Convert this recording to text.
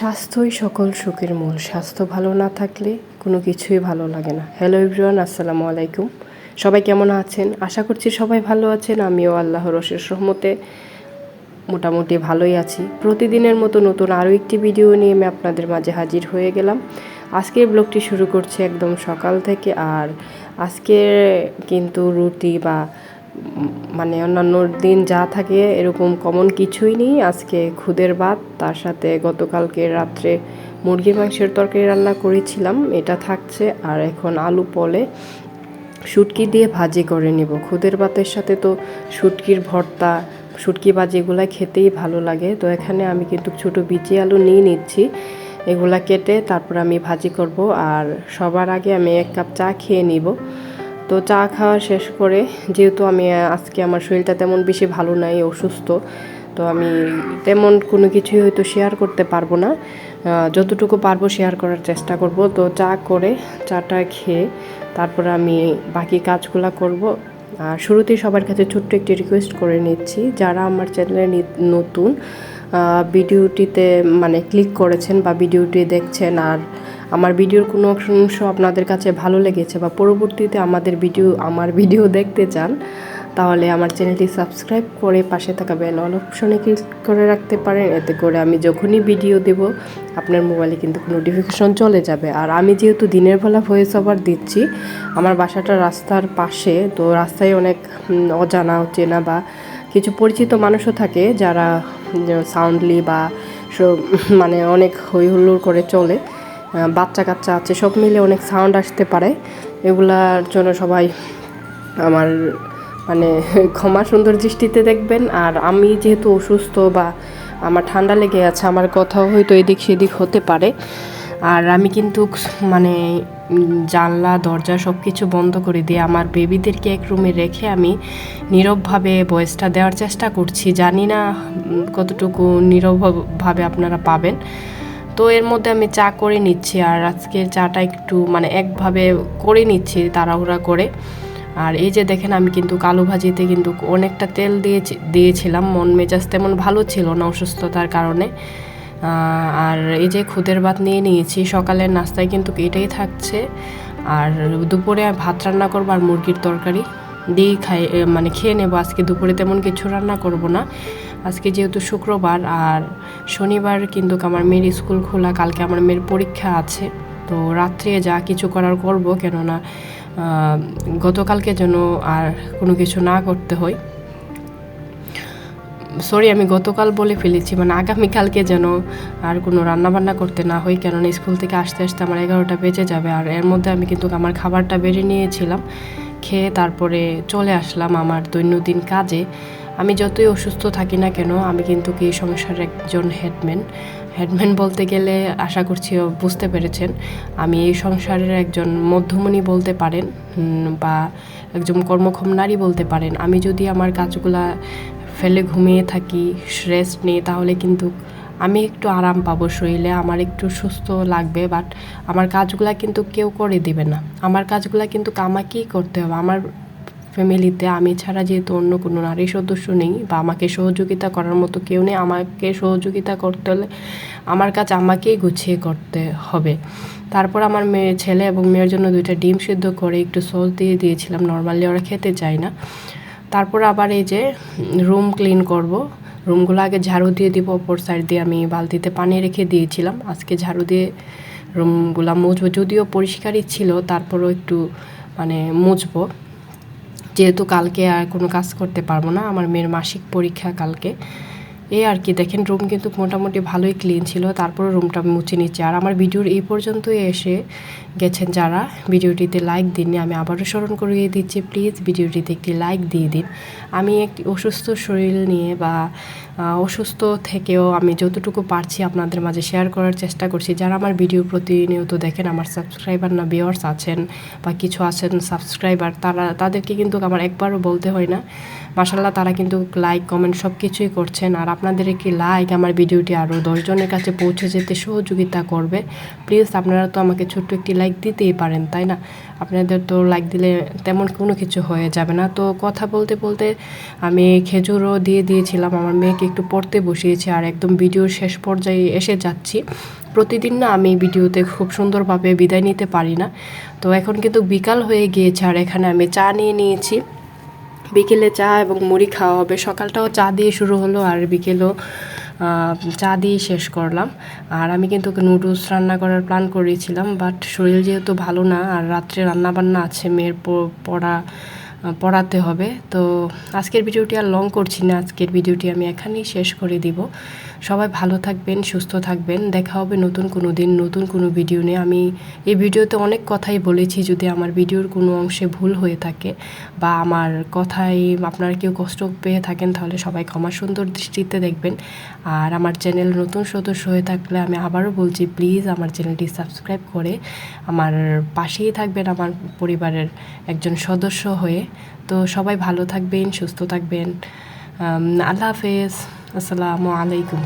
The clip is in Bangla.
স্বাস্থ্যই সকল সুখের মূল। স্বাস্থ্য ভালো না থাকলে কোনো কিছুই ভালো লাগে না। হ্যালো এভরিওয়ান, আসসালামু আলাইকুম। সবাই কেমন আছেন? আশা করছি সবাই ভালো আছেন। আমিও আল্লাহর অশেষ রহমতে মোটামুটি ভালোই আছি। প্রতিদিনের মতো নতুন আরও একটি ভিডিও নিয়ে আমি আপনাদের মাঝে হাজির হয়ে গেলাম। আজকের ব্লগটি শুরু করছি একদম সকাল থেকে। আর আজকে কিন্তু রুটি বা অন্যান্য দিন যা থাকে এরকম কমন কিছুই নেই। আজকে খুদের ভাত, তার সাথে গতকালকে রাত্রে মুরগির মাংসের তরকারি রান্না করেছিলাম, এটা থাকছে। আর এখন আলু পলে শুটকি দিয়ে ভাজি করে নিব। খুদের ভাতের সাথে তো শুটকির ভর্তা, শুটকি ভাজি এগুলো খেতেই ভালো লাগে। তো এখানে আমি কিন্তু ছোটো বিচি আলু নিয়ে নিচ্ছি, এগুলা কেটে তারপর আমি ভাজি করব। আর সবার আগে আমি 1 কাপ চা খেয়ে নিব। তো চা খাওয়া শেষ করে, যেহেতু আমি আজকে আমার শরীরটা তেমন বেশি ভালো নাই, অসুস্থ, তো আমি তেমন কোনো কিছুই হয়তো শেয়ার করতে পারবো না। যতটুকু পারবো শেয়ার করার চেষ্টা করব। তো চা করে চাটা খেয়ে তারপর আমি বাকি কাজগুলো করব। আর শুরুতেই সবার কাছে ছোট্ট একটি রিকোয়েস্ট করে নিচ্ছি, যারা আমার চ্যানেলে নতুন ভিডিওটিতে ক্লিক করেছেন বা ভিডিওটি দেখছেন, আর আমার ভিডিওর কোনো অংশ আপনাদের কাছে ভালো লেগেছে বা পরবর্তীতে আমার ভিডিও দেখতে চান, তাহলে আমার চ্যানেলটি সাবস্ক্রাইব করে পাশে থাকা বেল অল অপশনে ক্লিক করে রাখতে পারেন। এতে করে আমি যখনই ভিডিও দেব আপনার মোবাইলে কিন্তু নোটিফিকেশন চলে যাবে। আর আমি যেহেতু দিনের বেলা ভয়েস ওভার দিচ্ছি, আমার বাসাটা রাস্তার পাশে, তো রাস্তায় অনেক অজানা চেনা বা কিছু পরিচিত মানুষও থাকে যারা সাউন্ডলি বা অনেক হই হুল্লোড় করে চলে। বাচ্চা কাচ্চা আছে, সব মিলে অনেক সাউন্ড আসতে পারে। এগুলার জন্য সবাই আমার ক্ষমা সুন্দর দৃষ্টিতে দেখবেন। আর আমি যেহেতু অসুস্থ বা আমার ঠান্ডা লেগে আছে, আমার কথাও হয়তো এদিক সেদিক হতে পারে। আর আমি কিন্তু জানলা দরজা সব কিছু বন্ধ করে দিয়ে আমার বেবিদেরকে এক রুমে রেখে আমি নীরবভাবে ভয়েসটা দেওয়ার চেষ্টা করছি। জানি না কতটুকু নীরবভাবে আপনারা পাবেন। তো এর মধ্যে আমি চা করে নিচ্ছি। আর আজকের চাটা একটু একভাবে করে নিচ্ছি তাড়াহুড়া করে। আর এই যে দেখেন, আমি কিন্তু কালো ভাজিতে কিন্তু অনেকটা তেল দিয়েছিলাম। মন মেজাজ তেমন ভালো ছিল না অসুস্থতার কারণে। আর এই যে খুদের ভাত নিয়ে নিয়েছি, সকালের নাস্তায় কিন্তু এটাই থাকছে। আর দুপুরে ভাত রান্না করবো আর মুরগির তরকারি দিয়ে খেয়ে নেবো। আজকে দুপুরে তেমন কিছু রান্না করব না। আজকে যেহেতু শুক্রবার আর শনিবার কিন্তু আমার মেয়ের স্কুল খোলা, কালকে আমার মেয়ের পরীক্ষা আছে। তো রাত্রে যা কিছু করার করব, কেননা গতকালকে যেন আর কোনো কিছু না করতে হয়। সরি, আমি গতকাল বলে ফেলেছি, আগামীকালকে যেন আর কোনো রান্নাবান্না করতে না হয়, কেননা স্কুল থেকে আসতে আসতে আমার 11টা বেজে যাবে। আর এর মধ্যে আমি কিন্তু আমার খাবারটা বেড়ে নিয়েছিলাম, খেয়ে তারপরে চলে আসলাম আমার দৈনন্দিন কাজে। আমি যতই অসুস্থ থাকি না কেন, আমি কিন্তু এই সংসারের একজন হেডম্যান বলতে গেলে আশা করছি বুঝতে পেরেছেন। আমি এই সংসারের একজন মধ্যমণি বলতে পারেন, বা একজন কর্মক্ষম নারী বলতে পারেন। আমি যদি আমার কাজগুলা ফেলে ঘুমিয়ে থাকি, রেস্ট নিই, তাহলে কিন্তু আমি একটু আরাম পাবো শরীরে, আমার একটু সুস্থ লাগবে। বাট আমার কাজগুলা কিন্তু কেউ করে দিবে না। আমার কাজগুলা কিন্তু আমাকেই করতে হবে। আমার ফ্যামিলিতে আমি ছাড়া যেহেতু অন্য কোনো নারী সদস্য নেই বা আমাকে সহযোগিতা করার মতো কেউ নেই, আমাকে সহযোগিতা করতে হলে আমার কাজ আমাকেই গুছিয়ে করতে হবে। তারপর আমার ছেলে এবং মেয়ের জন্য 2টা ডিম সিদ্ধ করে একটু সস দিয়ে দিয়েছিলাম, নর্মালি ওরা খেতে চায় না। তারপর আবার এই যে রুম ক্লিন করব, রুমগুলো আগে ঝাড়ু দিয়ে দিব। অপর সাইড দিয়ে আমি বালতিতে পানি রেখে দিয়েছিলাম, আজকে ঝাড়ু দিয়ে রুমগুলো মুছবো। যদিও পরিষ্কারই ছিল, তারপরও একটু মুছবো, যেহেতু কালকে আর কোনো কাজ করতে পারবো না। আমার মেয়ের মাসিক পরীক্ষা কালকে, এই আর কি। দেখেন, রুম কিন্তু মোটামুটি ভালোই ক্লিন ছিল, তারপরে রুমটা মুছে নিচ্ছে। আর আমার ভিডিওর এই পর্যন্তই এসে গেছেন যারা, ভিডিওটিতে লাইক দিননি, আমি আবারও স্মরণ করিয়ে দিচ্ছি, প্লিজ ভিডিওটিতে একটি লাইক দিয়ে দিন। আমি একটি অসুস্থ শরীর নিয়ে বা অসুস্থ থেকেও আমি যতটুকু পারছি আপনাদের মাঝে শেয়ার করার চেষ্টা করছি। যারা আমার ভিডিও প্রতিনিয়ত দেখেন, আমার সাবস্ক্রাইবার না ভিউয়ার্স আছেন বা কিছু আছেন সাবস্ক্রাইবার, তাদেরকে কিন্তু আমার একবারও বলতে হয় না, মাশাআল্লাহ তারা কিন্তু লাইক কমেন্ট সব কিছুই করছেন। আর আপনাদের একটি লাইক আমার ভিডিওটি আরও 10 জনের কাছে পৌঁছে যেতে সহযোগিতা করবে। প্লিজ আপনারা তো আমাকে ছোট্ট একটি লাইক দিতেই পারেন, তাই না? আপনাদের তো লাইক দিলে তেমন কোনো কিছু হয়ে যাবে না। তো কথা বলতে বলতে আমি খেজুরও দিয়ে দিয়েছিলাম, আমার মেয়েকে একটু পড়তে বসিয়েছি আর একদম ভিডিওর শেষ পর্যায়ে এসে যাচ্ছি। প্রতিদিন না আমি ভিডিওতে খুব সুন্দরভাবে বিদায় নিতে পারি না। তো এখন কিন্তু বিকাল হয়ে গিয়েছে আর এখানে আমি চা নিয়ে নিয়েছি। বিকেলে চা এবং মুড়ি খাওয়া হবে। সকালটাও চা দিয়ে শুরু হলো আর বিকেলেও চা দিয়ে শেষ করলাম। আর আমি কিন্তু নুডলস রান্না করার প্ল্যান করেছিলাম, বাট শরীর যেহেতু ভালো না আর রাত্রে রান্নাবান্না আছে, মেয়ের পড়াতে হবে। তো আজকের ভিডিওটি আর লং করছি না, আজকের ভিডিওটি আমি এখানেই শেষ করে দিব। সবাই ভালো থাকবেন, সুস্থ থাকবেন। দেখা হবে নতুন কোনো দিন নতুন কোনো ভিডিও নিয়ে। আমি এই ভিডিওতে অনেক কথাই বলেছি, যদি আমার ভিডিওর কোনো অংশে ভুল হয়ে থাকে বা আমার কথায় আপনারা কেউ কষ্ট পেয়ে থাকেন তাহলে সবাই ক্ষমা সুন্দর দৃষ্টিতে দেখবেন। আর আমার চ্যানেল নতুন সদস্য হয়ে থাকলে আমি আবারও বলছি, প্লিজ আমার চ্যানেলটি সাবস্ক্রাইব করে আমার পাশেই থাকবেন, আমার পরিবারের একজন সদস্য হয়ে। তো সবাই ভালো থাকবেন, সুস্থ থাকবেন। আল্লাহ হাফেজ, আসসালামু আলাইকুম।